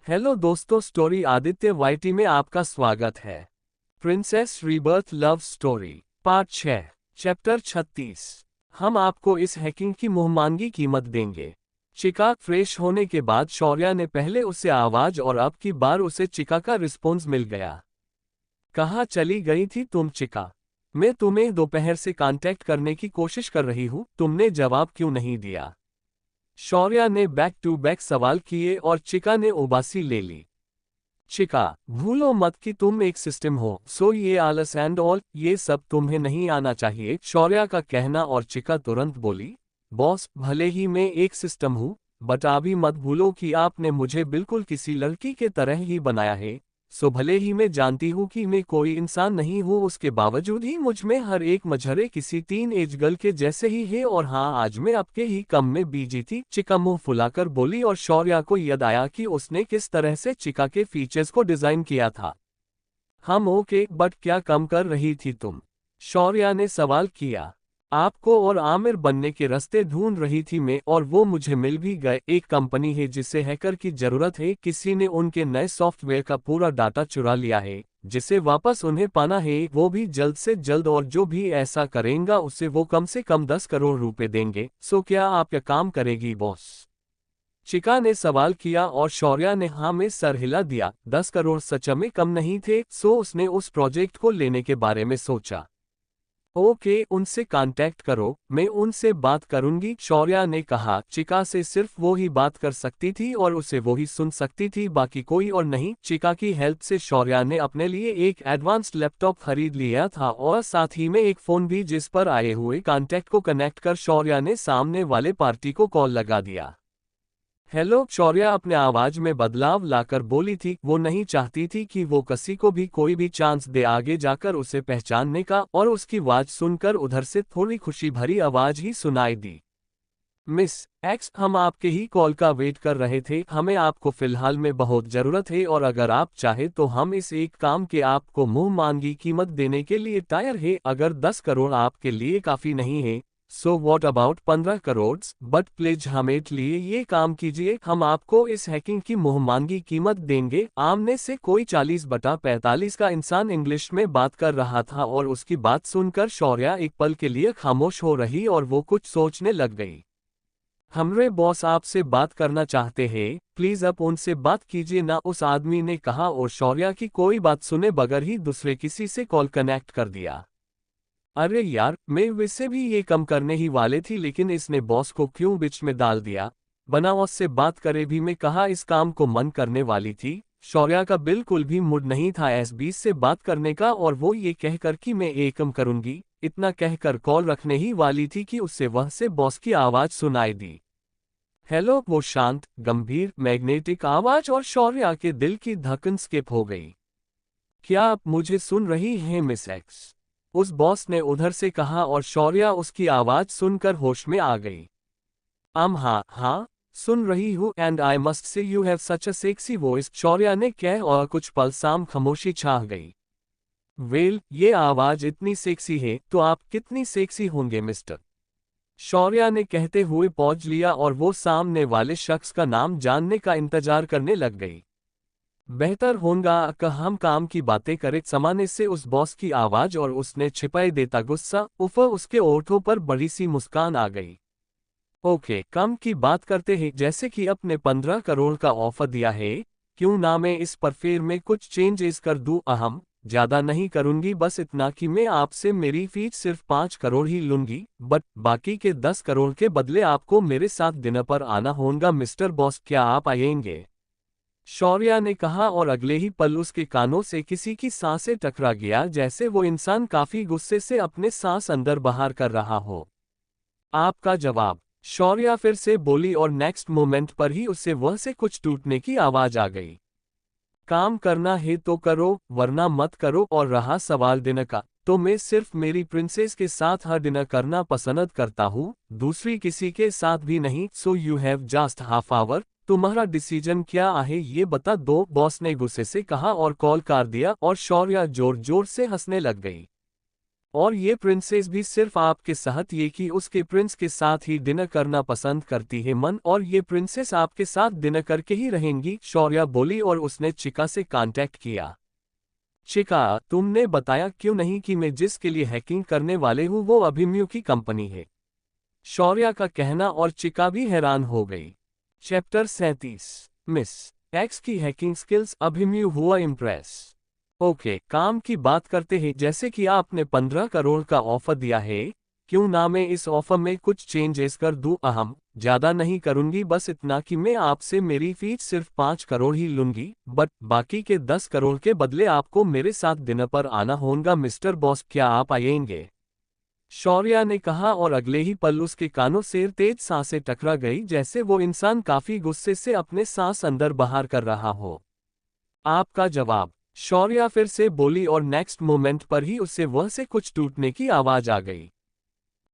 Hello दोस्तों, story Aditya YT में आपका स्वागत है। Princess rebirth love story part 6 chapter 36। हम आपको इस हैकिंग की मुहमांगी कीमत देंगे। चिका फ्रेश होने के बाद शौर्या ने पहले उसे आवाज और अब की बार उसे चिका का रिस्पॉन्स मिल गया। कहाँ चली गई थी तुम चिका? मैं तुम्हें दोपहर से कांटेक्ट करने की कोशिश कर रही हूँ, तुमने जवाब क्यों नहीं दिया? शौर्या ने बैक टू बैक सवाल किए और चिका ने उबासी ले ली। चिका, भूलो मत कि तुम एक सिस्टम हो, सो ये आलस एंड ऑल ये सब तुम्हें नहीं आना चाहिए, शौर्या का कहना। और चिका तुरंत बोली, बॉस, भले ही मैं एक सिस्टम हूँ, बट अभी मत भूलो कि आपने मुझे बिल्कुल किसी लड़की के तरह ही बनाया है। सो भले ही मैं जानती हूँ कि मैं कोई इंसान नहीं हूँ, उसके बावजूद ही मुझ में हर एक मजहरे किसी टीन एज गर्ल के जैसे ही है। और हाँ, आज मैं आपके ही कम में बीजी थी, चिका मुंह फुलाकर बोली। और शौर्या को याद आया कि उसने किस तरह से चिका के फीचर्स को डिजाइन किया था। हम ओके, बट क्या कम कर रही थी तुम? शौर्या ने सवाल किया। आपको और आमिर बनने के रास्ते ढूंढ रही थी मैं, और वो मुझे मिल भी गए। एक कंपनी है जिसे हैकर की जरूरत है, किसी ने उनके नए सॉफ्टवेयर का पूरा डाटा चुरा लिया है, जिसे वापस उन्हें पाना है, वो भी जल्द से जल्द। और जो भी ऐसा करेगा उसे वो कम से कम 10 करोड़ रुपए देंगे। सो क्या आप यह काम करेगी बॉस? चिका ने सवाल किया और शौर्या ने हाँ में सर हिला दिया। 10 करोड़ सच में कम नहीं थे, सो उसने उस प्रोजेक्ट को लेने के बारे में सोचा। ओके, उनसे कांटेक्ट करो, मैं उनसे बात करूंगी, शौर्या ने कहा। चिका से सिर्फ वो ही बात कर सकती थी और उसे वो ही सुन सकती थी, बाकी कोई और नहीं। चिका की हेल्प से शौर्या ने अपने लिए एक एडवांस्ड लैपटॉप खरीद लिया था और साथ ही में एक फोन भी, जिस पर आए हुए कांटेक्ट को कनेक्ट कर शौर्या ने सामने वाले पार्टी को कॉल लगा दिया। हेलो, शौर्या अपने आवाज में बदलाव लाकर बोली थी। वो नहीं चाहती थी कि वो किसी को भी कोई भी चांस दे आगे जाकर उसे पहचानने का, और उसकी आवाज सुनकर उधर से थोड़ी खुशी भरी आवाज ही सुनाई दी। मिस एक्स, हम आपके ही कॉल का वेट कर रहे थे, हमें आपको फिलहाल में बहुत जरूरत है, और अगर आप चाहे तो हम इस एक काम के आपको मुंह मांगी कीमत देने के लिए तैयार है। अगर 10 करोड़ आपके लिए काफी नहीं है, so what about 15 crore? But please हमें लिए ये काम कीजिए, हम आपको इस हैकिंग की मुहमांगी कीमत देंगे। आमने से कोई 40/45 का इंसान इंग्लिश में बात कर रहा था, और उसकी बात सुनकर शौर्या एक पल के लिए खामोश हो रही और वो कुछ सोचने लग गई। हमरे बॉस आपसे बात करना चाहते हैं, प्लीज अब उनसे बात कीजिए ना, उस आदमी ने कहा। और शौर्या की कोई बात सुने बगैर ही दूसरे किसी से कॉल कनेक्ट कर दिया। अरे यार, मैं वैसे भी ये कम करने ही वाले थी, लेकिन इसने बॉस को क्यों बीच में डाल दिया? बनावस से बात करे भी, मैं कहा इस काम को मन करने वाली थी। शौर्या का बिल्कुल भी मूड नहीं था एस-20 से बात करने का, और वो ये कहकर कि मैं ये कम करूंगी, इतना कहकर कॉल रखने ही वाली थी कि उससे वह से बॉस की आवाज सुनाई दी। हेलो, वो शांत, गंभीर, मैग्नेटिक आवाज और शौर्या के दिल की धड़कन स्किप हो गई। क्या आप मुझे सुन रही हैं मिस एक्स? उस बॉस ने उधर से कहा, और शौर्या उसकी आवाज सुनकर होश में आ गई। हाँ हाँ, सुन रही हूँ, and I must say you have such a sexy voice, Shaurya ने कह, और कुछ पल साम खामोशी छा गई। वेल, ये आवाज इतनी सेक्सी है तो आप कितनी सेक्सी होंगे मिस्टर? शौर्या ने कहते हुए पहुंच लिया, और वो सामने वाले शख्स का नाम जानने का इंतजार करने लग गई। बेहतर होगा कि हम काम की बातें करें, समाने से उस बॉस की आवाज, और उसने छिपाए देता गुस्सा उफ उसके ओठों पर बड़ी सी मुस्कान आ गई। ओके, काम की बात करते हैं, जैसे कि अपने 15 करोड़ का ऑफर दिया है, क्यों ना मैं इस पर फिर में कुछ चेंजेस कर दूं। अहम ज्यादा नहीं करूंगी, बस इतना कि मैं आपसे मेरी फीस सिर्फ 5 करोड़ ही लूंगी, बट बाकी के 10 करोड़ के बदले आपको मेरे साथ डिनर पर आना होगा मिस्टर बॉस, क्या आप आएंगे? शौर्या ने कहा, और अगले ही पल उसके कानों से किसी की सांसें टकरा गया, जैसे वो इंसान काफी गुस्से से अपने सांस अंदर बाहर कर रहा हो। आपका जवाब? शौर्या फिर से बोली, और नेक्स्ट मोमेंट पर ही उससे वह से कुछ टूटने की आवाज आ गई। काम करना है तो करो, वरना मत करो। और रहा सवाल डिनर का, तो मैं सिर्फ मेरी प्रिंसेस के साथ हर डिनर करना पसंद करता हूँ, दूसरी किसी के साथ भी नहीं। So you have just half hour, तुम्हारा डिसीजन क्या है ये बता दो, बॉस ने गुस्से से कहा, और कॉल काट दिया। और शौर्या जोर जोर से हंसने लग गई। और ये प्रिंसेस भी सिर्फ आपके साथ ये कि उसके प्रिंस के साथ ही डिनर करना पसंद करती है मन, और ये प्रिंसेस आपके साथ डिनर करके ही रहेंगी, शौर्या बोली और उसने चिका से कांटेक्ट किया। चिका, तुमने बताया क्यों नहीं कि मैं जिसके लिए हैकिंग करने वाले हूँ वो अभिमन्यु की कंपनी है? शौर्या का कहना और चिका भी हैरान हो गई। चैप्टर 37 मिस एक्स की हैकिंग स्किल्स, अभिमन्यु हुआ इम्प्रेस। ओके, काम की बात करते हैं। जैसे कि आपने 15 करोड़ का ऑफर दिया है, क्यों ना मैं इस ऑफर में कुछ चेंजेस कर दूं? ज्यादा नहीं करूंगी, बस इतना कि मैं आपसे मेरी फीस सिर्फ 5 करोड़ ही लूंगी, बट बाकी के 10 करोड़ के बदले आपको मेरे साथ डिनर पर आना होगा मिस्टर बॉस, क्या आप आएंगे? शौर्या ने कहा और अगले ही पल उसके कानों से तेज सांसें टकरा गई, जैसे वो इंसान काफी गुस्से से अपने सांस अंदर बाहर कर रहा हो। आपका जवाब? शौर्या फिर से बोली और नेक्स्ट मोमेंट पर ही उससे वह से कुछ टूटने की आवाज आ गई।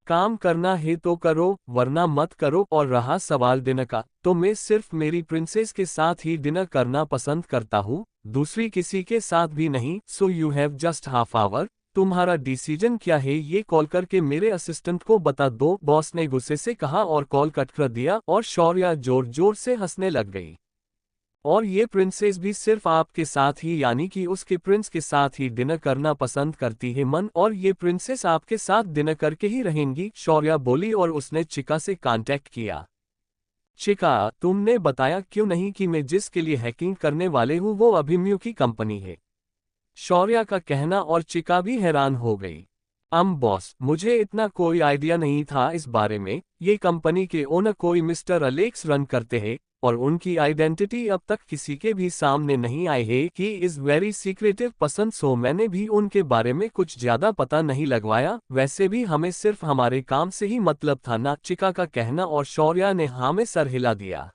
काम करना है तो करो, वरना मत करो। और रहा सवाल डिनर का, तो मैं सिर्फ मेरी प्रिंसेस के साथ ही डिनर करना पसंद करता हूँ, दूसरी किसी के साथ भी नहीं। So you have just half hour. तुम्हारा डिसीजन क्या है ये कॉल करके मेरे असिस्टेंट को बता दो, बॉस ने गुस्से से कहा और कॉल कट कर दिया। और शौर्या जोर जोर से हंसने लग गई। और ये प्रिंसेस भी सिर्फ आपके साथ ही, यानी कि उसके प्रिंस के साथ ही डिनर करना पसंद करती है मन, और ये प्रिंसेस आपके साथ डिनर करके ही रहेंगी, शौर्या बोली और उसने चिका से कांटेक्ट किया। चिका, तुमने बताया क्यों नहीं कि मैं जिसके लिए हैकिंग करने वाले हूँ वो अभिमन्यु की कंपनी है? शौर्या का कहना और चिका भी हैरान हो गई। बॉस, मुझे इतना कोई आइडिया नहीं था इस बारे में। ये कंपनी के ओनर कोई मिस्टर अलेक्स रन करते हैं, और उनकी आइडेंटिटी अब तक किसी के भी सामने नहीं आई है कि इज वेरी सीक्रेटिव पसंद, सो मैंने भी उनके बारे में कुछ ज्यादा पता नहीं लगवाया। वैसे भी हमें सिर्फ हमारे काम से ही मतलब था ना, चिका का कहना और शौर्या ने हाँ में सर हिला दिया।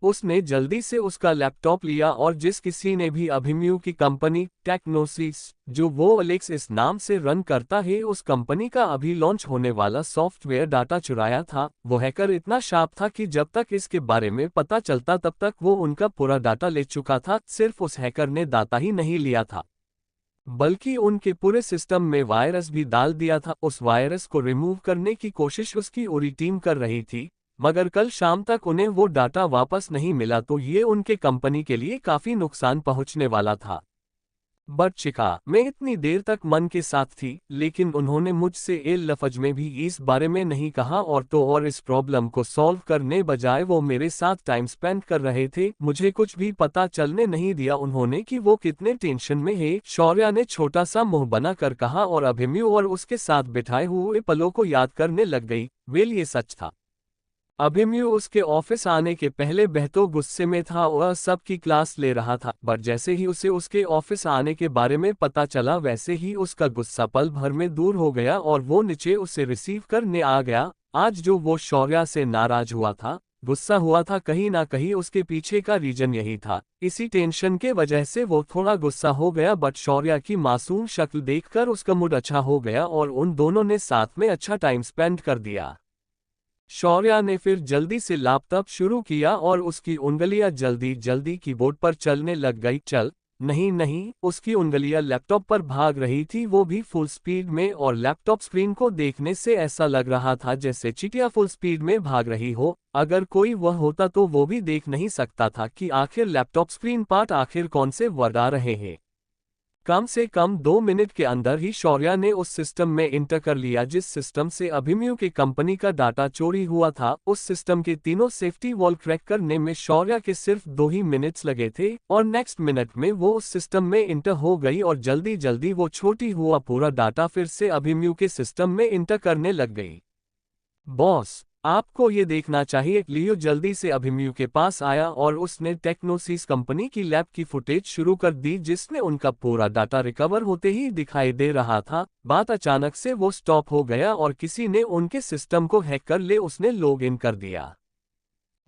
उसने जल्दी से उसका लैपटॉप लिया और जिस किसी ने भी अभिमन्यु की कंपनी टेक्नोसिस, जो वो अलेक्स इस नाम से रन करता है, उस कंपनी का अभी लॉन्च होने वाला सॉफ्टवेयर डाटा चुराया था। वो हैकर इतना शार्प था कि जब तक इसके बारे में पता चलता तब तक वो उनका पूरा डाटा ले चुका था। सिर्फ उस हैकर ने डाटा ही नहीं लिया था, बल्कि उनके पूरे सिस्टम में वायरस भी डाल दिया था। उस वायरस को रिमूव करने की कोशिश उसकी पूरी टीम कर रही थी, मगर कल शाम तक उन्हें वो डाटा वापस नहीं मिला, तो ये उनके कंपनी के लिए काफी नुकसान पहुंचने वाला था। बट चिका, मैं इतनी देर तक मन के साथ थी, लेकिन उन्होंने मुझसे एक लफ्ज में भी इस बारे में नहीं कहा, और इस प्रॉब्लम को सॉल्व करने बजाय वो मेरे साथ टाइम स्पेंड कर रहे थे। मुझे कुछ भी पता चलने नहीं दिया उन्होंने कि वो कितने टेंशन में है, शौर्या ने छोटा सा मुंह बना कर कहा और अभिमन्यु और उसके साथ बिठाए हुए पलों को याद करने लग गई। वेल, ये सच था। अभिमन्यु उसके ऑफिस आने के पहले बेहद गुस्से में था और सबकी क्लास ले रहा था, बट जैसे ही उसे उसके ऑफिस आने के बारे में पता चला, वैसे ही उसका गुस्सा पल भर में दूर हो गया और वो नीचे उसे रिसीव करने आ गया। आज जो वो शौर्या से नाराज हुआ था, गुस्सा हुआ था, कहीं ना कहीं उसके पीछे का रीजन यही था। इसी टेंशन के वजह से वो थोड़ा गुस्सा हो गया, बट शौर्या की मासूम शक्ल देखकर उसका मूड अच्छा हो गया और उन दोनों ने साथ में अच्छा टाइम स्पेंड कर दिया। शौर्या ने फिर जल्दी से लैपटॉप शुरू किया और उसकी उंगलियां जल्दी जल्दी कीबोर्ड पर चलने लग गई। नहीं, उसकी उंगलियां लैपटॉप पर भाग रही थी, वो भी फुल स्पीड में, और लैपटॉप स्क्रीन को देखने से ऐसा लग रहा था जैसे चींटियां फुल स्पीड में भाग रही हो। अगर कोई वह होता तो वो भी देख नहीं सकता था कि आखिर लैपटॉप स्क्रीन पार्ट आखिर कौन से वर्ड आ रहे हैं। कम से कम 2 मिनट के अंदर ही शौर्या ने उस सिस्टम में इंटर कर लिया जिस सिस्टम से अभिमन्यु की कंपनी का डाटा चोरी हुआ था। उस सिस्टम के तीनों सेफ्टी वॉल क्रैक करने में शौर्या के सिर्फ 2 ही मिनट्स लगे थे, और नेक्स्ट मिनट में वो उस सिस्टम में इंटर हो गई और जल्दी जल्दी वो छोटी हुआ पूरा डाटा फिर से अभिमन्यु के सिस्टम में इंटर करने लग गई। बॉस, आपको ये देखना चाहिए। लियो जल्दी से अभिमन्यु के पास आया और उसने टेक्नोसिस कंपनी की लैब की फुटेज शुरू कर दी, जिसमें उनका पूरा डाटा रिकवर होते ही दिखाई दे रहा था। बात अचानक से वो स्टॉप हो गया और किसी ने उनके सिस्टम को हैक कर ले उसने लॉग इन कर दिया।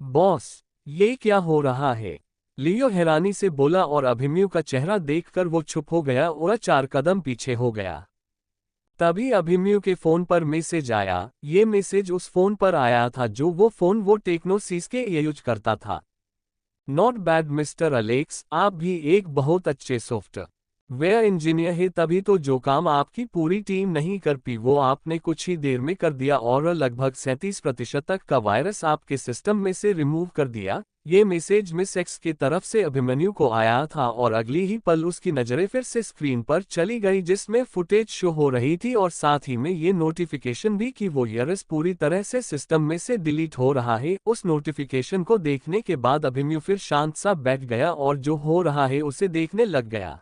बॉस, ये क्या हो रहा है? लियो हैरानी से बोला और अभिमन्यु का चेहरा देखकर वो चुप हो गया और 4 कदम पीछे हो गया। तभी अभिमन्यु के फोन पर मैसेज आया। ये मैसेज उस फोन पर आया था जो वो फोन वो टेक्नोसिस के यूज करता था। नॉट बैड मिस्टर अलेक्स, आप भी एक बहुत अच्छे सॉफ्टवेयर वे इंजीनियर है, तभी तो जो काम आपकी पूरी टीम नहीं कर पाई वो आपने कुछ ही देर में कर दिया और लगभग 37% तक का वायरस आपके सिस्टम में से रिमूव कर दिया। ये मैसेज मिस एक्स की तरफ से अभिमन्यु को आया था और अगली ही पल उसकी नजरें फिर से स्क्रीन पर चली गई जिसमें फुटेज शो हो रही थी और साथ ही में ये नोटिफिकेशन भी कि वो वायरस पूरी तरह से सिस्टम में से डिलीट हो रहा है। उस नोटिफिकेशन को देखने के बाद अभिमन्यु फिर शांत सा बैठ गया और जो हो रहा है उसे देखने लग गया।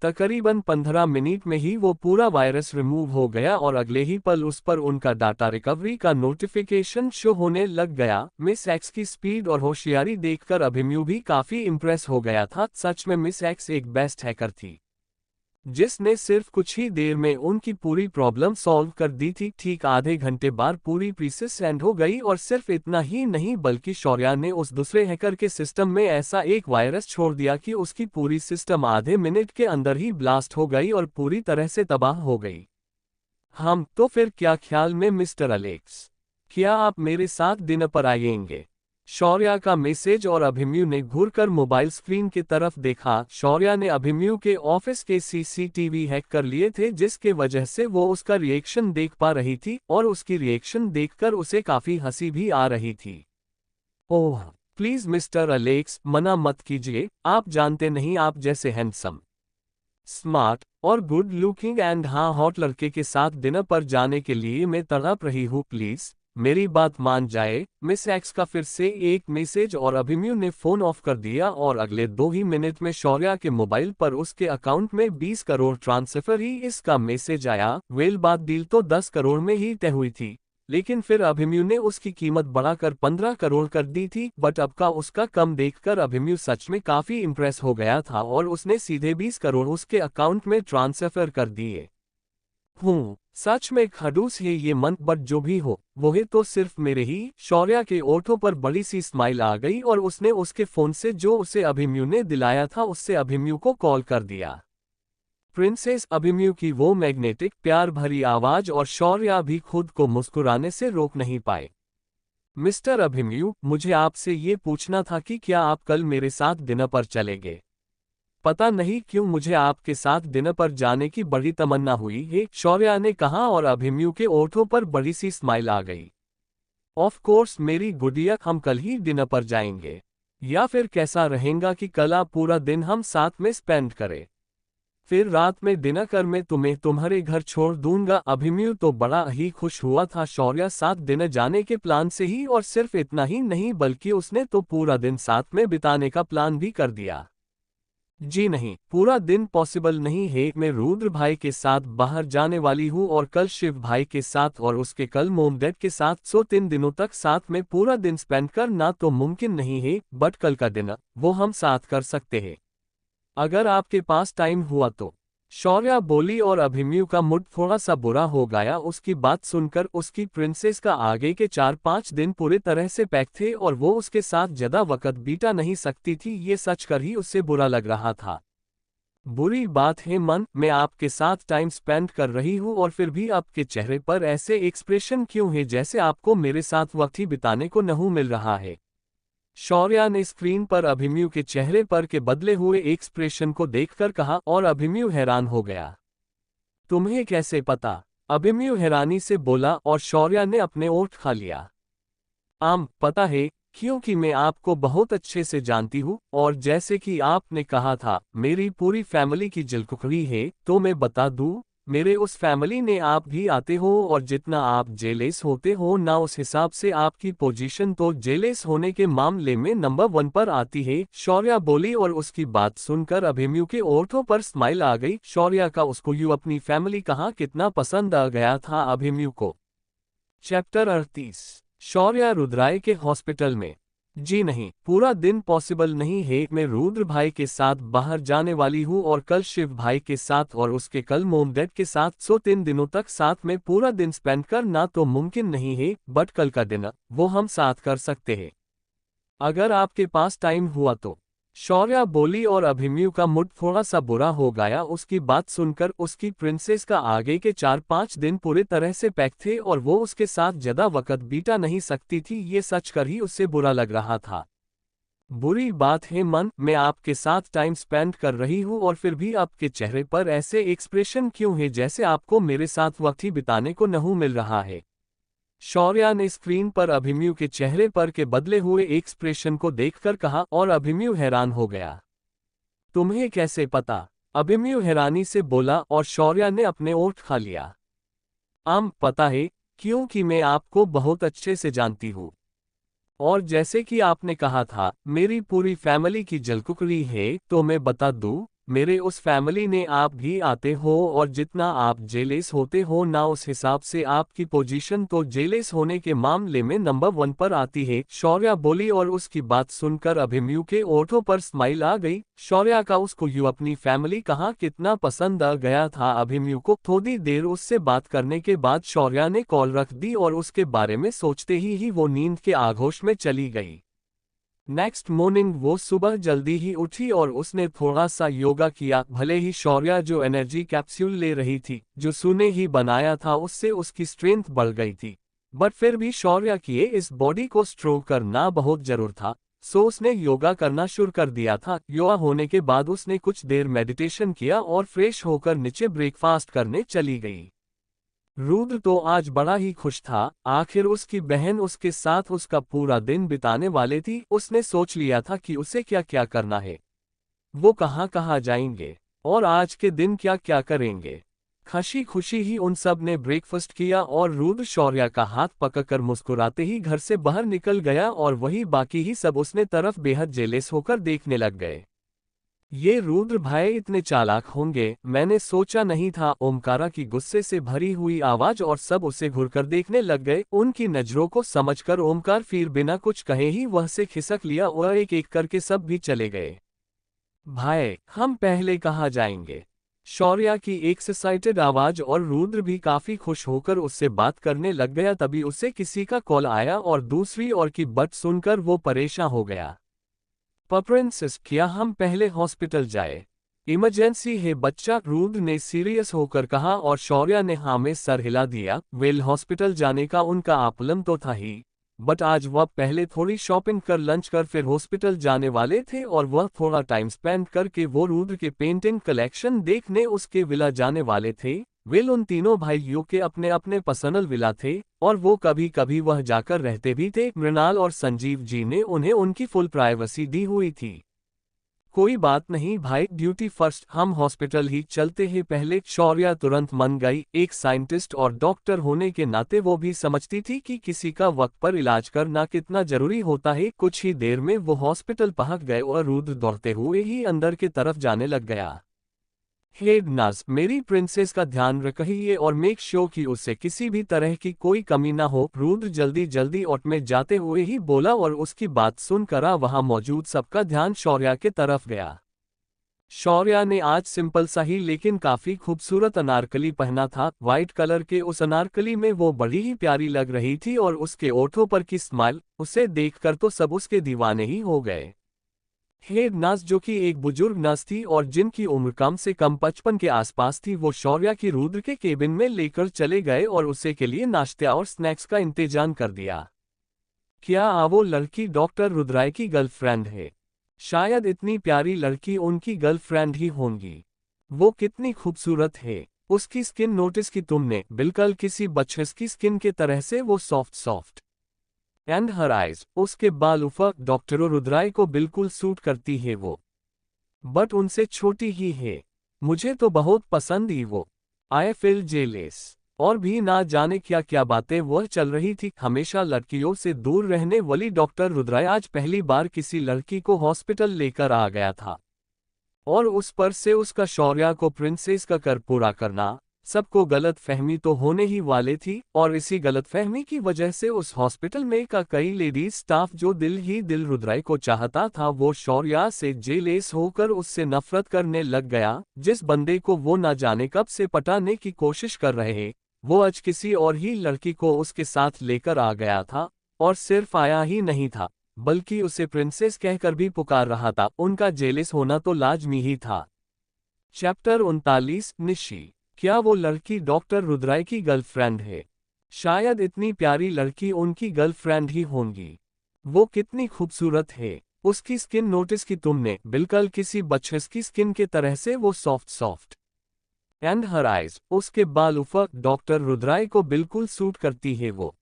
तकरीबन 15 मिनट में ही वो पूरा वायरस रिमूव हो गया और अगले ही पल उस पर उनका डाटा रिकवरी का नोटिफिकेशन शो होने लग गया। मिस एक्स की स्पीड और होशियारी देखकर अभिमन्यु भी काफी इम्प्रेस हो गया था। सच में मिस एक्स एक बेस्ट हैकर थी जिसने सिर्फ कुछ ही देर में उनकी पूरी प्रॉब्लम सॉल्व कर दी थी। ठीक आधे घंटे बाद पूरी प्रोसेस एंड हो गई और सिर्फ इतना ही नहीं बल्कि शौर्या ने उस दूसरे हैकर के सिस्टम में ऐसा एक वायरस छोड़ दिया कि उसकी पूरी सिस्टम आधे मिनट के अंदर ही ब्लास्ट हो गई और पूरी तरह से तबाह हो गई। हम तो फिर क्या ख्याल में मिस्टर अलेक्स, क्या आप मेरे साथ डिनर पर आएंगे? शौर्या का मैसेज और अभिमन्यु ने घूरकर मोबाइल स्क्रीन की तरफ देखा। शौर्या ने अभिमन्यु के ऑफिस के सीसीटीवी हैक कर लिए थे जिसके वजह से वो उसका रिएक्शन देख पा रही थी और उसकी रिएक्शन देखकर उसे काफी हंसी भी आ रही थी। ओह प्लीज मिस्टर अलेक्स, मना मत कीजिए, आप जानते नहीं आप जैसे हैंडसम, स्मार्ट और गुड लुकिंग एंड हाँ हॉट लड़के के साथ डिनर पर जाने के लिए मैं तड़प रही हूँ, प्लीज मेरी बात मान जाए। मिस एक्स का फिर से एक मैसेज और अभिमन्यु ने फोन ऑफ कर दिया और अगले 2 ही मिनट में शौर्या के मोबाइल पर उसके अकाउंट में 20 करोड़ ट्रांसफर ही इसका मैसेज आया। वेल बात डील तो 10 करोड़ में ही तय हुई थी लेकिन फिर अभिमन्यु ने उसकी कीमत बढ़ाकर 15 करोड़ कर दी थी। बट अब का उसका कम देखकर अभिमन्यु सच में काफी इम्प्रेस हो गया था और उसने सीधे 20 करोड़ उसके अकाउंट में ट्रांसफर कर दिए। सच में खड़ूस है ये मन, बट जो भी हो वो है तो सिर्फ मेरे ही। शौर्या के ओठों पर बड़ी सी स्माइल आ गई और उसने उसके फोन से जो उसे अभिमन्यु ने दिलाया था उससे अभिमन्यु को कॉल कर दिया। प्रिंसेस अभिमन्यु की वो मैग्नेटिक प्यार भरी आवाज और शौर्या भी खुद को मुस्कुराने से रोक नहीं पाए। मिस्टर अभिमन्यु, मुझे आपसे ये पूछना था कि क्या आप कल मेरे साथ डिनर पर चलेंगे? पता नहीं क्यों मुझे आपके साथ डिनर पर जाने की बड़ी तमन्ना हुई है, शौर्या ने कहा और अभिमन्यु के ओठों पर बड़ी सी स्माइल आ गई। ऑफ कोर्स मेरी गुड़िया, हम कल ही डिनर पर जाएंगे। या फिर कैसा रहेगा कि कल आप पूरा दिन हम साथ में स्पेंड करें, फिर रात में डिनर कर मैं तुम्हें तुम्हारे घर छोड़ दूंगा। अभिमन्यु तो बड़ा ही खुश हुआ था शौर्या साथ डिनर जाने के प्लान से ही और सिर्फ इतना ही नहीं बल्कि उसने तो पूरा दिन साथ में बिताने का प्लान भी कर दिया। जी नहीं, पूरा दिन पॉसिबल नहीं है, मैं रुद्र भाई के साथ बाहर जाने वाली हूँ और कल शिव भाई के साथ और उसके कल मोम डैड के साथ, सो 3 दिनों तक साथ में पूरा दिन स्पेंड करना तो मुमकिन नहीं है। बट कल का डिनर वो हम साथ कर सकते हैं अगर आपके पास टाइम हुआ तो, शौर्या बोली और अभिमन्यु का मूड थोड़ा सा बुरा हो गया। उसकी बात सुनकर उसकी प्रिंसेस का आगे के 4-5 दिन पूरे तरह से पैक थे और वो उसके साथ ज्यादा वक्त बीता नहीं सकती थी। ये सच कर ही उससे बुरा लग रहा था। बुरी बात है मन, मैं आपके साथ टाइम स्पेंड कर रही हूँ और फिर भी आपके चेहरे पर ऐसे एक्सप्रेशन क्यों है जैसे आपको मेरे साथ वक्त ही बिताने को नहीं मिल रहा है? शौर्या ने स्क्रीन पर अभिमन्यु के चेहरे पर के बदले हुए एक्सप्रेशन को देखकर कहा और अभिमन्यु हैरान हो गया। तुम्हें कैसे पता? अभिमन्यु हैरानी से बोला और शौर्या ने अपने ओठ खा लिया। पता है, क्योंकि मैं आपको बहुत अच्छे से जानती हूँ और जैसे कि आपने कहा था मेरी पूरी फैमिली की जिलकुकड़ी है, तो मैं बता दूँ मेरे उस फैमिली ने आप भी आते हो और जितना आप जेलेस होते हो ना उस हिसाब से आपकी पोजीशन तो जेलेस होने के मामले में नंबर 1 पर आती है, शौर्या बोली और उसकी बात सुनकर अभिमन्यु के ओठों पर स्माइल आ गई। शौर्या का उसको यूं अपनी फैमिली कहा कितना पसंद आ गया था अभिमन्यु को। चैप्टर 38 शौर्या रुद्राय के हॉस्पिटल में। जी नहीं, पूरा दिन पॉसिबल नहीं है, मैं रुद्र भाई के साथ बाहर जाने वाली हूँ और कल शिव भाई के साथ और उसके कल मोम डैड के साथ, सो 3 दिनों तक साथ में पूरा दिन स्पेंड करना तो मुमकिन नहीं है। बट कल का डिनर वो हम साथ कर सकते हैं अगर आपके पास टाइम हुआ तो, शौर्या बोली और अभिमन्यु का मूड थोड़ा सा बुरा हो गया। उसकी बात सुनकर उसकी प्रिंसेस का आगे के 4-5 दिन पूरे तरह से पैक थे और वो उसके साथ ज्यादा वक्त बीता नहीं सकती थी। ये सच कर ही उससे बुरा लग रहा था। बुरी बात है मन, मैं आपके साथ टाइम स्पेंड कर रही हूँ और फिर भी आपके चेहरे पर ऐसे एक्सप्रेशन क्यों है जैसे आपको मेरे साथ वक्त ही बिताने को नहीं मिल रहा है। शौर्या ने स्क्रीन पर अभिमन्यु के चेहरे पर के बदले हुए एक्सप्रेशन को देखकर कहा और अभिमन्यु हैरान हो गया। तुम्हें कैसे पता? अभिमन्यु हैरानी से बोला और शौर्या ने अपने ओठ खा लिया। पता है, क्योंकि मैं आपको बहुत अच्छे से जानती हूँ। और जैसे कि आपने कहा था, मेरी पूरी फैमिली की जलकुकड़ी है, तो मैं बता दूं, मेरे उस फैमिली ने आप भी आते हो और जितना आप जेलेस होते हो ना उस हिसाब से आपकी पोजीशन तो जेलेस होने के मामले में नंबर 1 पर आती है। शौर्या बोली और उसकी बात सुनकर अभिमन्यु के ओठों पर स्माइल आ गई। शौर्या का उसको यूं अपनी फैमिली कहाँ कितना पसंद आ गया था। अभिमन्यु को थोड़ी देर उससे बात करने के बाद शौर्या ने कॉल रख दी और उसके बारे में सोचते ही वो नींद के आगोश में चली गई। नेक्स्ट मॉर्निंग वो सुबह जल्दी ही उठी और उसने थोड़ा सा योगा किया। भले ही शौर्या जो एनर्जी कैप्सूल ले रही थी, जो सुने ही बनाया था, उससे उसकी स्ट्रेंथ बढ़ गई थी, बट फिर भी शौर्या की इस बॉडी को स्ट्रोक करना बहुत जरूर था, सो उसने योगा करना शुरू कर दिया था। योगा होने के बाद उसने कुछ देर मेडिटेशन किया और फ्रेश होकर नीचे ब्रेकफास्ट करने चली गई। रुद्र तो आज बड़ा ही खुश था, आखिर उसकी बहन उसके साथ उसका पूरा दिन बिताने वाले थी। उसने सोच लिया था कि उसे क्या क्या करना है, वो कहाँ कहाँ जाएंगे और आज के दिन क्या क्या करेंगे। खुशी खुशी ही उन सब ने ब्रेकफास्ट किया और रुद्र शौर्या का हाथ पकड़कर मुस्कुराते ही घर से बाहर निकल गया और वही बाकी ही सब उसने तरफ बेहद जेलेस होकर देखने लग गए। ये रुद्र भाई इतने चालाक होंगे, मैंने सोचा नहीं था। ओमकारा की गुस्से से भरी हुई आवाज और सब उसे घुरकर देखने लग गए। उनकी नजरों को समझकर ओमकार फिर बिना कुछ कहे ही वह से खिसक लिया और एक एक करके सब भी चले गए। भाई, हम पहले कहाँ जाएंगे? शौर्या की एक्साइटेड आवाज और रुद्र भी काफी खुश होकर उससे बात करने लग गया। तभी उसे किसी का कॉल आया और दूसरी ओर की बात सुनकर वो परेशान हो गया। प्रिंसेस, क्या हम पहले हॉस्पिटल जाए? इमरजेंसी है बच्चा, रुद्र ने सीरियस होकर कहा और शौर्या ने हाँ में सर हिला दिया। वेल, हॉस्पिटल जाने का उनका आप्लम तो था ही, बट आज वह पहले थोड़ी शॉपिंग कर लंच कर फिर हॉस्पिटल जाने वाले थे और वह थोड़ा टाइम स्पेंड करके वो रुद्र के पेंटिंग कलेक्शन देखने उसके विला जाने वाले थे। वेल, उन तीनों भाइयों के अपने अपने पर्सनल विला थे और वो कभी कभी वह जाकर रहते भी थे। मृणाल और संजीव जी ने उन्हें उनकी फुल प्राइवेसी दी हुई थी। कोई बात नहीं भाई, ड्यूटी फर्स्ट, हम हॉस्पिटल ही चलते हैं पहले। शौर्या तुरंत मन गई। एक साइंटिस्ट और डॉक्टर होने के नाते वो भी समझती थी कि किसी का वक्त पर इलाज करना कितना जरूरी होता है। कुछ ही देर में वो हॉस्पिटल पहुंच गए और रुद्र दौड़ते हुए ही अंदर की तरफ जाने लग गया। हेड नर्स, मेरी प्रिंसेस का ध्यान रखिए और मेक श्योर कि उसे किसी भी तरह की कोई कमी ना हो। रुद्र जल्दी जल्दी ऑट में जाते हुए ही बोला और उसकी बात सुनकर वहां मौजूद सबका ध्यान शौर्या के तरफ गया। शौर्या ने आज सिंपल सा ही लेकिन काफी खूबसूरत अनारकली पहना था। व्हाइट कलर के उस अनारकली में वो बड़ी ही प्यारी लग रही थी और उसके ओठों पर की स्माइल, उसे देखकर तो सब उसके दीवाने ही हो गए। हेड नर्स, जो कि एक बुजुर्ग नर्स थी और जिनकी उम्र कम से कम 55 के आसपास थी, वो शौर्या की रुद्र के केबिन में लेकर चले गए और उसे के लिए नाश्ता और स्नैक्स का इंतजाम कर दिया। क्या वो लड़की डॉक्टर रुद्राय की गर्लफ्रेंड है? शायद इतनी प्यारी लड़की उनकी गर्लफ्रेंड ही होंगी। वो कितनी खूबसूरत है, उसकी स्किन नोटिस की तुमने? बिल्कुल किसी बच्चे की स्किन के तरह से वो soft soft. And her eyes, उसके बाल उफक डॉक्टर रुद्राय को बिल्कुल सूट करती है वो, बट उनसे छोटी ही है। मुझे तो बहुत पसंद ही वो। I feel jealous. और भी ना जाने क्या क्या बातें वह चल रही थी। हमेशा लड़कियों से दूर रहने वाली डॉक्टर रुद्राय आज पहली बार किसी लड़की को हॉस्पिटल लेकर आ गया था और उस पर से उसका शौर्या को प्रिंसेस का कर पूरा करना। सबको गलत फहमी तो होने ही वाले थी और इसी गलत फहमी की वजह से उस हॉस्पिटल में का कई लेडीज स्टाफ जो दिल ही दिल रुद्राय को चाहता था, वो शौर्या से जेलेस होकर उससे नफरत करने लग गया। जिस बंदे को वो न जाने कब से पटाने की कोशिश कर रहे, वो आज किसी और ही लड़की को उसके साथ लेकर आ गया था और सिर्फ आया ही नहीं था बल्कि उसे प्रिंसेस कहकर भी पुकार रहा था। उनका जेलेस होना तो लाजमी ही था। चैप्टर 39, निशी, क्या वो लड़की डॉक्टर रुद्राय की गर्लफ्रेंड है? शायद इतनी प्यारी लड़की उनकी गर्लफ्रेंड ही होंगी। वो कितनी खूबसूरत है, उसकी स्किन नोटिस की तुमने, बिल्कुल किसी बच्चे की स्किन के तरह से वो सॉफ्ट एंड हर आइज, उसके बाल ऊपर डॉक्टर रुद्राय को बिल्कुल सूट करती है वो,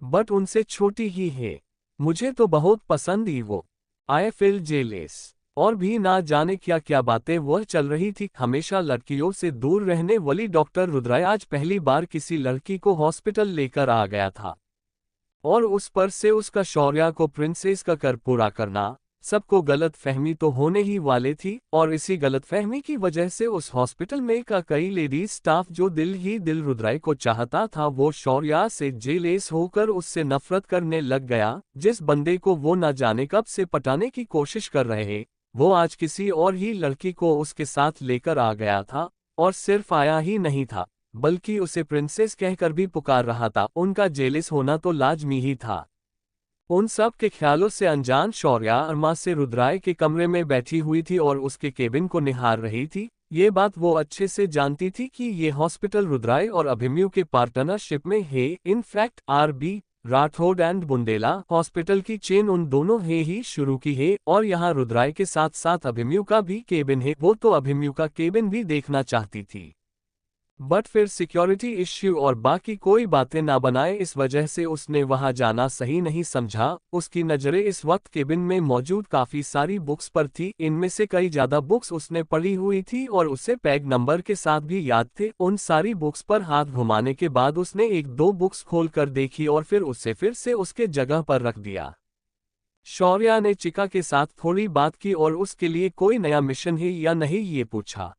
बट उनसे छोटी ही है। मुझे तो बहुत पसंद ही वो। I feel jealous. और भी ना जाने क्या क्या बातें वह चल रही थी। हमेशा लड़कियों से दूर रहने वाली डॉक्टर रुद्राय आज पहली बार किसी लड़की को हॉस्पिटल लेकर आ गया था, और उस पर से उसका शौर्या को प्रिंसेस का कर पूरा करना। सबको गलत फहमी तो होने ही वाले थी, और इसी गलत फहमी की वजह से उस हॉस्पिटल में का कई लेडीज स्टाफ जो दिल ही दिल रुद्राय को चाहता था, वो शौर्या से जेलेस होकर उससे नफरत करने लग गया। जिस बंदे को वो न जाने कब से पटाने की कोशिश कर रहे, वो आज किसी और ही लड़की को उसके साथ लेकर आ गया था, और सिर्फ आया ही नहीं था बल्कि उसे प्रिंसेस कहकर भी पुकार रहा था। उनका जेलिस होना तो लाजमी ही था। उन सब के ख्यालों से अनजान शौर्या अरमा से रुद्राय के कमरे में बैठी हुई थी और उसके केबिन को निहार रही थी। ये बात वो अच्छे से जानती थी कि ये हॉस्पिटल रुद्राय और अभिमन्यु के पार्टनरशिप में है। In fact RB. Rathore and Bundela hospital की चेन उन दोनों ने ही शुरू की है, और यहाँ रुद्राय के साथ साथ अभिमन्यु का भी केबिन है। वो तो अभिमन्यु का केबिन भी देखना चाहती थी, बट फिर सिक्योरिटी इश्यू और बाकी कोई बातें ना बनाए, इस वजह से उसने वहां जाना सही नहीं समझा। उसकी नजरें इस वक्त केबिन में मौजूद काफी सारी बुक्स पर थी। इनमें से कई ज्यादा बुक्स उसने पढ़ी हुई थी और उसे पैग नंबर के साथ भी याद थे। उन सारी बुक्स पर हाथ घुमाने के बाद उसने एक दो बुक्स खोल कर देखी और फिर उसे फिर से उसके जगह पर रख दिया। शौर्या ने चिका के साथ थोड़ी बात की और उसके लिए कोई नया मिशन है या नहीं ये पूछा,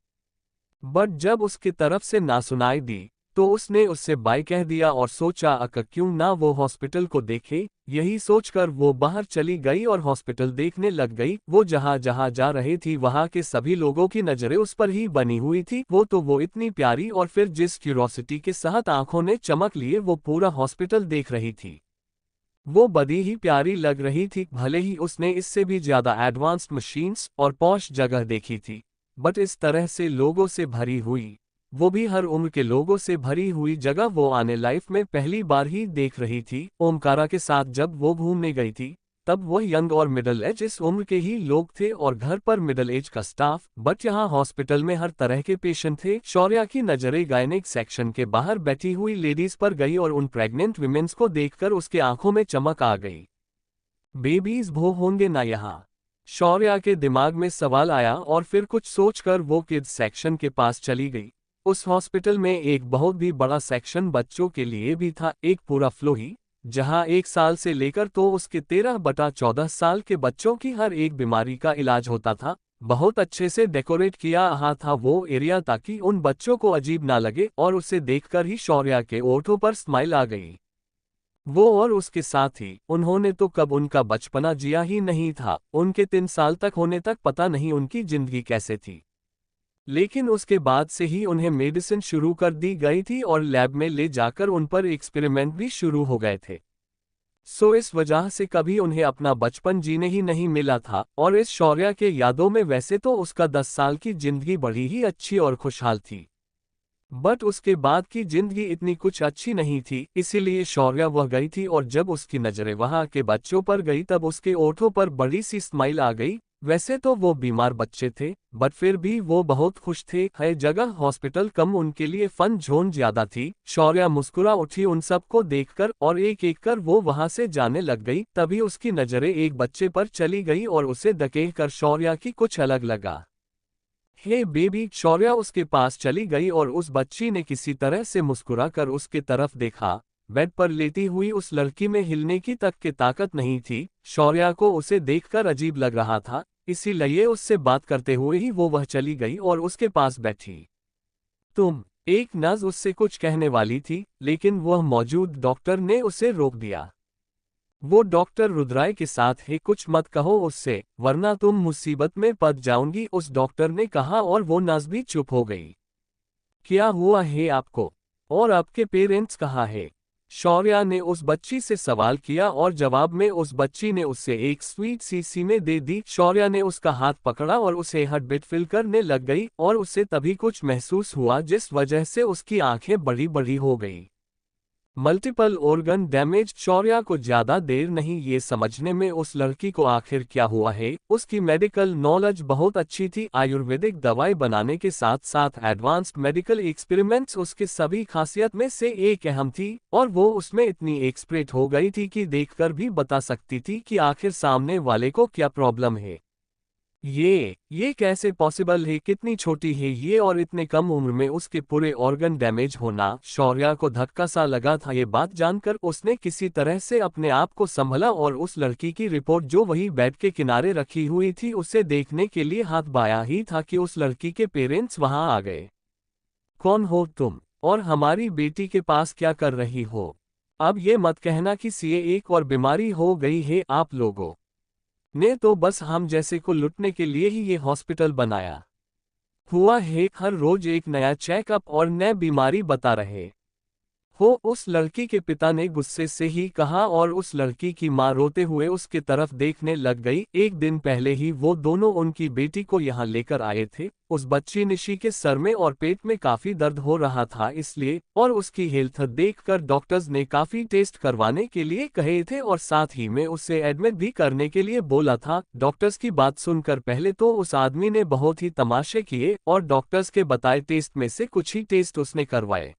बट जब उसकी तरफ से ना सुनाई दी तो उसने उससे बाय कह दिया और सोचा क्यों ना वो हॉस्पिटल को देखे। यही सोचकर वो बाहर चली गई और हॉस्पिटल देखने लग गई। वो जहां जहां जा रही थी वहां के सभी लोगों की नजरें उस पर ही बनी हुई थी। वो इतनी प्यारी, और फिर जिस क्यूरोसिटी के साथ आंखों ने चमक लिए वो पूरा हॉस्पिटल देख रही थी, वो बड़ी ही प्यारी लग रही थी। भले ही उसने इससे भी ज्यादा एडवांस्ड मशीन्स और पॉश जगह देखी थी, बट इस तरह से लोगों से भरी हुई, वो भी हर उम्र के लोगों से भरी हुई जगह वो आने लाइफ में पहली बार ही देख रही थी। ओमकारा के साथ जब वो घूमने गई थी तब वह यंग और मिडिल एज इस उम्र के ही लोग थे, और घर पर मिडिल एज का स्टाफ, बट यहाँ हॉस्पिटल में हर तरह के पेशेंट थे। शौर्या की नजरें गायनेक सेक्शन के बाहर बैठी हुई लेडीज पर गई और उन प्रेग्नेंट विमेन्स को देखकर उसके आंखों में चमक आ गई। बेबीज भो होंगे ना यहाँ? शौर्या के दिमाग में सवाल आया, और फिर कुछ सोचकर वो किड्स सेक्शन के पास चली गई। उस हॉस्पिटल में एक बहुत भी बड़ा सेक्शन बच्चों के लिए भी था, एक पूरा फ्लो ही, जहां 1 साल से लेकर तो उसके 13/14 साल के बच्चों की हर एक बीमारी का इलाज होता था। बहुत अच्छे से डेकोरेट किया रहा था वो एरिया ताकि उन बच्चों को अजीब ना लगे, और उसे देखकर ही शौर्या के ओठों पर स्माइल आ गई। वो और उसके साथी, उन्होंने तो कब उनका बचपना जिया ही नहीं था। उनके 3 साल तक होने तक पता नहीं उनकी जिंदगी कैसे थी, लेकिन उसके बाद से ही उन्हें मेडिसिन शुरू कर दी गई थी और लैब में ले जाकर उन पर एक्सपेरिमेंट भी शुरू हो गए थे। सो इस वजह से कभी उन्हें अपना बचपन जीने ही नहीं मिला था। और इस शौर्या के यादों में वैसे तो उसका 10 साल की जिंदगी बड़ी ही अच्छी और खुशहाल थी, बट उसके बाद की जिंदगी इतनी कुछ अच्छी नहीं थी। इसीलिए शौर्या वह गई थी, और जब उसकी नजरें वहां के बच्चों पर गई तब उसके ओठों पर बड़ी सी स्माइल आ गई। वैसे तो वो बीमार बच्चे थे, बट फिर भी वो बहुत खुश थे। है जगह हॉस्पिटल कम, उनके लिए फन जोन ज्यादा थी। शौर्या मुस्कुरा उठी उन सबको देखकर, और एक एक कर वो वहां से जाने लग गई। तभी उसकी नजरें एक बच्चे पर चली गई और उसे धकेल कर शौर्या की कुछ अलग लगा। हे बेबी, शौर्या उसके पास चली गई और उस बच्ची ने किसी तरह से मुस्कुरा कर उसके तरफ देखा। बेड पर लेटी हुई उस लड़की में हिलने की तक की ताकत नहीं थी। शौर्या को उसे देखकर अजीब लग रहा था, इसीलिए उससे बात करते हुए ही वह चली गई और उसके पास बैठी। एक नर्स उससे कुछ कहने वाली थी, लेकिन वह मौजूद डॉक्टर ने उसे रोक दिया। वो डॉक्टर रुद्राय के साथ है, कुछ मत कहो उससे, वरना तुम मुसीबत में पड़ जाओगी, उस डॉक्टर ने कहा, और वो नर्स भी चुप हो गई। क्या हुआ है आपको? और आपके पेरेंट्स कहाँ है? शौर्या ने उस बच्ची से सवाल किया, और जवाब में उस बच्ची ने उससे एक स्वीट सी सीने दे दी। शौर्या ने उसका हाथ पकड़ा और उसे हार्टबीट फील करने लग गई, और उसे तभी कुछ महसूस हुआ जिस वजह से उसकी आंखें बड़ी बड़ी हो गई। Multiple organ damage. शौर्या को ज्यादा देर नहीं ये समझने में उस लड़की को आखिर क्या हुआ है। उसकी मेडिकल नॉलेज बहुत अच्छी थी। आयुर्वेदिक दवाई बनाने के साथ साथ एडवांस्ड मेडिकल एक्सपेरिमेंट्स उसकी सभी खासियत में से एक अहम थी, और वो उसमें इतनी एक्सपर्ट हो गई थी कि देखकर भी बता सकती थी कि आखिर सामने वाले को क्या प्रॉब्लम है। ये कैसे पॉसिबल है? कितनी छोटी है ये और इतने कम उम्र में उसके पूरे ऑर्गन डैमेज होना। शौर्या को धक्का सा लगा था। ये बात जानकर उसने किसी तरह से अपने आप को संभला और उस लड़की की रिपोर्ट जो वही बेड के किनारे रखी हुई थी उसे देखने के लिए हाथ बाया ही था कि उस लड़की के पेरेंट्स वहां आ गए। कौन हो तुम और हमारी बेटी के पास क्या कर रही हो? अब ये मत कहना कि सीए एक और बीमारी हो गई है। आप लोगों ने तो बस हम जैसे को लुटने के लिए ही ये हॉस्पिटल बनाया हुआ है। हर रोज एक नया चेकअप और नई बीमारी बता रहे हो। उस लड़की के पिता ने गुस्से से ही कहा और उस लड़की की मां रोते हुए उसके तरफ देखने लग गई। एक दिन पहले ही वो दोनों उनकी बेटी को यहाँ लेकर आए थे। उस बच्ची निशी के सर में और पेट में काफी दर्द हो रहा था, इसलिए और उसकी हेल्थ देखकर डॉक्टर्स ने काफी टेस्ट करवाने के लिए कहे थे और साथ ही में उसे एडमिट भी करने के लिए बोला था। डॉक्टर्स की बात सुनकर पहले तो उस आदमी ने बहुत ही तमाशे किए और डॉक्टर्स के बताए टेस्ट में से कुछ ही टेस्ट उसने करवाए।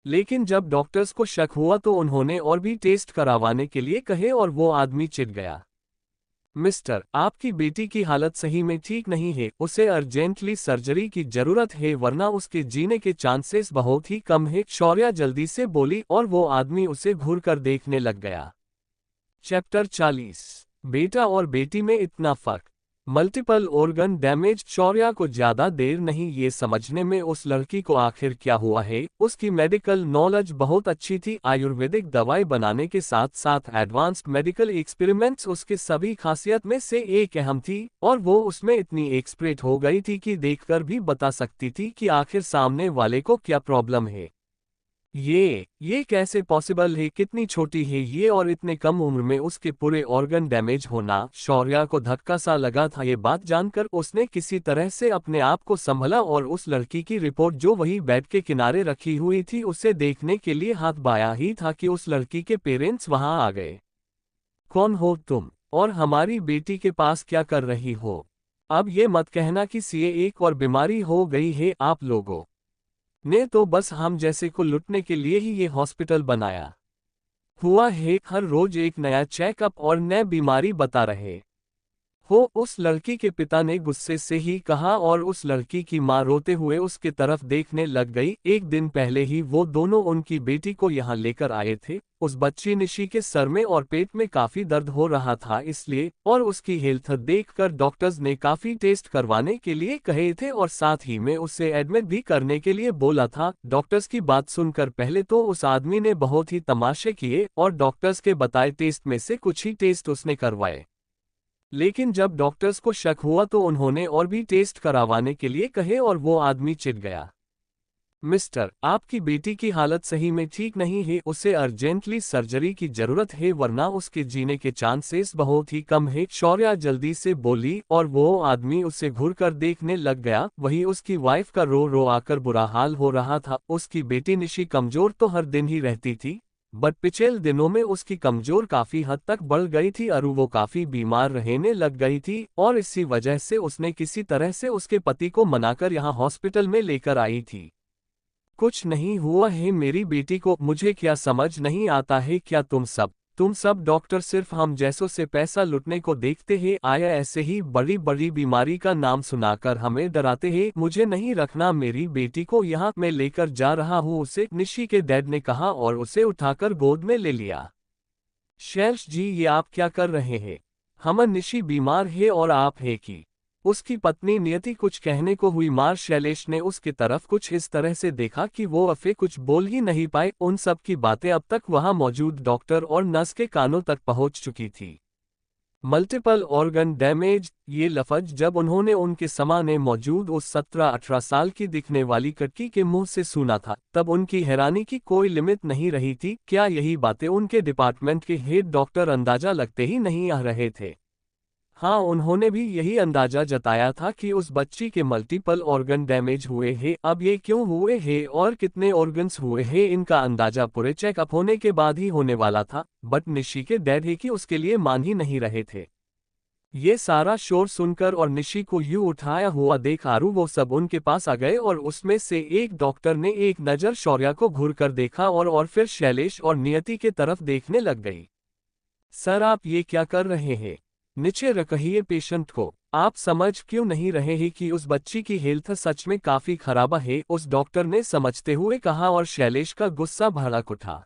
लेकिन जब डॉक्टर्स को शक हुआ तो उन्होंने और भी टेस्ट करावाने के लिए कहे और वो आदमी चिढ़ गया। मिस्टर, आपकी बेटी की हालत सही में ठीक नहीं है। उसे अर्जेंटली सर्जरी की जरूरत है वरना उसके जीने के चांसेस बहुत ही कम है। शौर्या जल्दी से बोली और वो आदमी उसे घूर कर देखने लग गया। चैप्टर 40। बेटा और बेटी में इतना फर्क। Multiple organ damage. शौर्या को ज्यादा देर नहीं ये समझने में उस लड़की को आखिर क्या हुआ है। उसकी मेडिकल नॉलेज बहुत अच्छी थी। आयुर्वेदिक दवाई बनाने के साथ साथ एडवांस्ड मेडिकल एक्सपेरिमेंट्स उसके सभी खासियत में से एक अहम थी, और वो उसमें इतनी एक्सपर्ट हो गई थी कि देखकर भी बता सकती थी कि आखिर सामने वाले को क्या प्रॉब्लम है। ये कैसे पॉसिबल है? कितनी छोटी है ये और इतने कम उम्र में उसके पूरे ऑर्गन डैमेज होना। शौर्या को धक्का सा लगा था। ये बात जानकर उसने किसी तरह से अपने आप को संभला और उस लड़की की रिपोर्ट जो वही बेड के किनारे रखी हुई थी उसे देखने के लिए हाथ बाया ही था कि उस लड़की के पेरेंट्स वहां आ गए। कौन हो तुम और हमारी बेटी के पास क्या कर रही हो? अब ये मत कहना कि सीए एक और बीमारी हो गई है। आप लोगों ने तो बस हम जैसे को लुटने के लिए ही ये हॉस्पिटल बनाया हुआ है। हर रोज एक नया चेकअप और नई बीमारी बता रहे हो। उस लड़की के पिता ने गुस्से से ही कहा और उस लड़की की मां रोते हुए उसके तरफ देखने लग गई। एक दिन पहले ही वो दोनों उनकी बेटी को यहाँ लेकर आए थे। उस बच्ची निशी के सर में और पेट में काफी दर्द हो रहा था, इसलिए और उसकी हेल्थ देखकर डॉक्टर्स ने काफी टेस्ट करवाने के लिए कहे थे और साथ ही में उसे एडमिट भी करने के लिए बोला था। डॉक्टर्स की बात सुनकर पहले तो उस आदमी ने बहुत ही तमाशे किए और डॉक्टर्स के बताए टेस्ट में से कुछ ही टेस्ट उसने करवाए। लेकिन जब डॉक्टर्स को शक हुआ तो उन्होंने और भी टेस्ट करावाने के लिए कहे और वो आदमी चिढ़ गया। मिस्टर, आपकी बेटी की हालत सही में ठीक नहीं है। उसे अर्जेंटली सर्जरी की जरूरत है वरना उसके जीने के चांसेस बहुत ही कम है। शौर्या जल्दी से बोली और वो आदमी उसे घूर कर देखने लग गया। वही उसकी वाइफ का रो रो आकर बुरा हाल हो रहा था। उसकी बेटी निशी कमजोर तो हर दिन ही रहती थी, बट पिछले दिनों में उसकी कमजोर काफी हद तक बढ़ गई थी और वो काफी बीमार रहने लग गई थी, और इसी वजह से उसने किसी तरह से उसके पति को मनाकर यहाँ हॉस्पिटल में लेकर आई थी। कुछ नहीं हुआ है मेरी बेटी को। मुझे क्या समझ नहीं आता है, क्या तुम सब डॉक्टर सिर्फ हम जैसों से पैसा लुटने को देखते हैं? आया ऐसे ही बड़ी बड़ी बीमारी का नाम सुनाकर हमें डराते हैं। मुझे नहीं रखना मेरी बेटी को यहाँ, मैं लेकर जा रहा हूँ उसे, निशी के डैड ने कहा और उसे उठाकर गोद में ले लिया। शैलेश जी, ये आप क्या कर रहे हैं? हमर निशी बीमार है और आप है कि उसकी पत्नी नियति कुछ कहने को हुई। मार शैलेश ने उसकी तरफ कुछ इस तरह से देखा कि वो अफे कुछ बोल ही नहीं पाए। उन सब की बातें अब तक वहां मौजूद डॉक्टर और नर्स के कानों तक पहुंच चुकी थी। मल्टीपल ऑर्गन डैमेज, ये लफ्ज जब उन्होंने उनके सामने मौजूद उस 17-18 साल की दिखने वाली लड़की के मुंह से सुना था, तब उनकी हैरानी की कोई लिमिट नहीं रही थी। क्या यही बातें उनके डिपार्टमेंट के हेड डॉक्टर अंदाजा लगते ही नहीं आ रहे थे? हाँ, उन्होंने भी यही अंदाजा जताया था कि उस बच्ची के मल्टीपल ऑर्गन डैमेज हुए हैं। अब ये क्यों हुए हैं और कितने ऑर्गन्स हुए हैं, इनका अंदाजा पूरे चेकअप होने के बाद ही होने वाला था। बट निशी के डैड है कि उसके लिए मान ही नहीं रहे थे। ये सारा शोर सुनकर और निशी को यूं उठाया हुआ देख आरू वो सब उनके पास आ गए और उसमें से एक डॉक्टर ने एक नज़र शौर्या को घूर कर देखा और फिर शैलेश और नियति के तरफ देखने लग गई। सर, आप ये क्या कर रहे हैं? नीचे रखिए पेशेंट को। आप समझ क्यों नहीं रहे हैं कि उस बच्ची की हेल्थ सच में काफी खराब है, उस डॉक्टर ने समझते हुए कहा और शैलेश का गुस्सा भड़क उठा।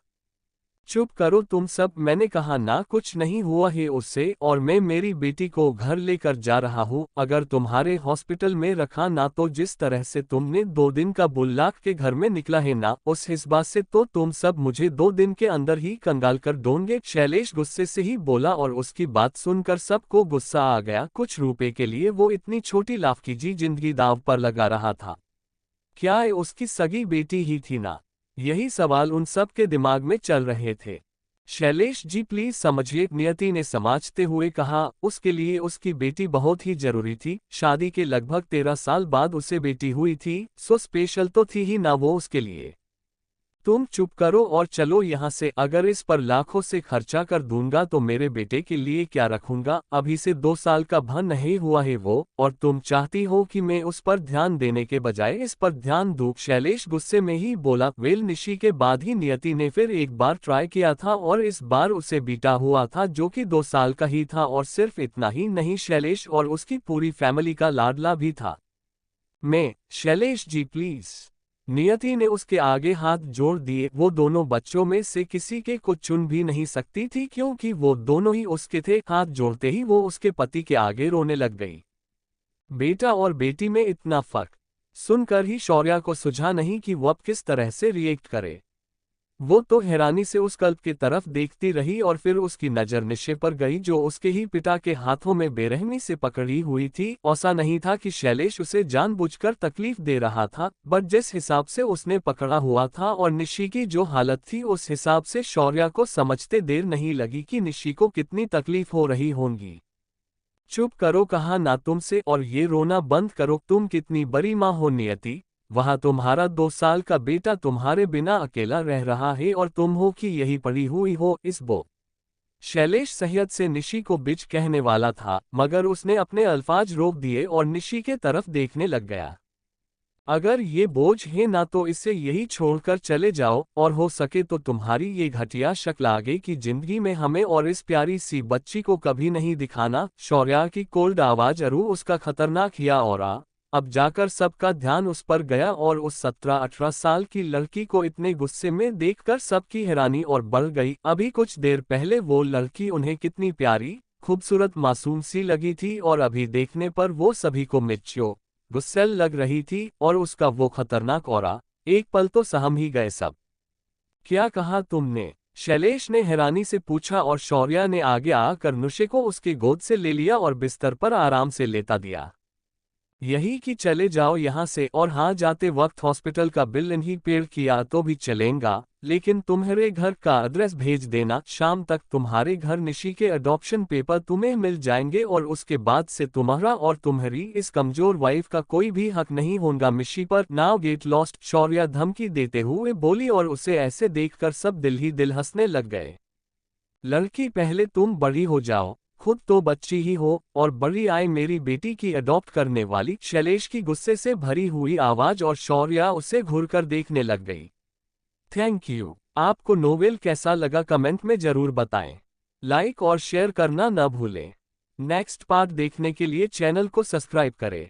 चुप करो तुम सब, मैंने कहा ना कुछ नहीं हुआ है उससे, और मैं मेरी बेटी को घर लेकर जा रहा हूँ। अगर तुम्हारे हॉस्पिटल में रखा ना तो जिस तरह से तुमने 2 दिन का बुल्लाक के घर में निकला है ना, उस हिसाब से तो तुम सब मुझे 2 दिन के अंदर ही कंगाल कर दोगे। शैलेश गुस्से से ही बोला और उसकी बात सुनकर सबको गुस्सा आ गया। कुछ रुपए के लिए वो इतनी छोटी लाफकी जी जिंदगी दांव पर लगा रहा था। क्या ये उसकी सगी बेटी ही थी ना? यही सवाल उन सब के दिमाग में चल रहे थे। शैलेश जी प्लीज समझिए, नियति ने समझते हुए कहा। उसके लिए उसकी बेटी बहुत ही जरूरी थी। शादी के लगभग 13 साल बाद उसे बेटी हुई थी, सो स्पेशल तो थी ही ना वो उसके लिए। तुम चुप करो और चलो यहाँ से। अगर इस पर लाखों से खर्चा कर दूंगा तो मेरे बेटे के लिए क्या रखूंगा? अभी से 2 साल का भन नहीं हुआ है वो, और तुम चाहती हो कि मैं उस पर ध्यान देने के बजाय इस पर ध्यान दूं? शैलेश गुस्से में ही बोला। वेल, निशी के बाद ही नियति ने फिर एक बार ट्राई किया था और इस बार उसे बीटा हुआ था जो कि 2 साल का ही था। और सिर्फ इतना ही नहीं, शैलेश और उसकी पूरी फैमिली का लाडला भी था। मैं, शैलेश जी प्लीज। नियति ने उसके आगे हाथ जोड़ दिए। वो दोनों बच्चों में से किसी के को चुन भी नहीं सकती थी क्योंकि वो दोनों ही उसके थे। हाथ जोड़ते ही वो उसके पति के आगे रोने लग गई। बेटा और बेटी में इतना फर्क सुनकर ही शौर्या को सुझा नहीं कि वो अब किस तरह से रिएक्ट करे। वो तो हैरानी से उस कल्प की तरफ देखती रही और फिर उसकी नजर निशे पर गई जो उसके ही पिता के हाथों में बेरहमी से पकड़ी हुई थी। ऐसा नहीं था कि शैलेश उसे जानबूझकर तकलीफ दे रहा था, बट जिस हिसाब से उसने पकड़ा हुआ था और निशी की जो हालत थी उस हिसाब से शौर्या को समझते देर नहीं लगी कि निशी को कितनी तकलीफ हो रही होगी। चुप करो कहा ना तुमसे, और ये रोना बंद करो। तुम कितनी बड़ी माँ हो नियति। वहां तुम्हारा 2 साल का बेटा तुम्हारे बिना अकेला रह रहा है और तुम हो कि यही पड़ी हुई हो इस बो। शैलेश सहियत से निशी को बिच कहने वाला था, मगर उसने अपने अल्फाज रोक दिए और निशी के तरफ देखने लग गया। अगर ये बोझ है ना तो इसे यही छोड़कर चले जाओ, और हो सके तो तुम्हारी ये घटिया शक्ल आगे की जिंदगी में हमें और इस प्यारी सी बच्ची को कभी नहीं दिखाना। शौर्या की कोल्ड आवाज अरू उसका खतरनाक हिया और अब जाकर सबका ध्यान उस पर गया और उस 17-18 साल की लड़की को इतने गुस्से में देखकर सबकी हैरानी और बढ़ गई। अभी कुछ देर पहले वो लड़की उन्हें कितनी प्यारी, खूबसूरत, मासूम सी लगी थी और अभी देखने पर वो सभी को मिर्चियों गुस्सैल लग रही थी। और उसका वो खतरनाक औरा, एक पल तो सहम ही गए सब। क्या कहा तुमने? शैलेश ने हैरानी से पूछा और शौर्या ने आगे आकर नुशे को उसके गोद से ले लिया और बिस्तर पर आराम से लेटा दिया। यही कि चले जाओ यहाँ से, और हाँ, जाते वक्त हॉस्पिटल का बिल नहीं पेड किया तो भी चलेगा, लेकिन तुम्हारे घर का एड्रेस भेज देना। शाम तक तुम्हारे घर निशी के अडॉप्शन पेपर तुम्हें मिल जाएंगे और उसके बाद से तुम्हारा और तुम्हारी इस कमजोर वाइफ का कोई भी हक नहीं होगा मिशी पर। नाउ गेट लॉस्ट, शौर्या धमकी देते हुए बोली और उसे ऐसे देखकर सब दिल ही दिल हंसने लग गए। लड़की, पहले तुम बड़ी हो जाओ, खुद तो बच्ची ही हो, और बड़ी आए मेरी बेटी की अडॉप्ट करने वाली। शैलेश की गुस्से से भरी हुई आवाज और शौर्या उसे घूरकर देखने लग गई। Thank you. आपको नोवेल कैसा लगा कमेंट में जरूर बताएं। लाइक और शेयर करना न भूलें। नेक्स्ट पार्ट देखने के लिए चैनल को सब्सक्राइब करें।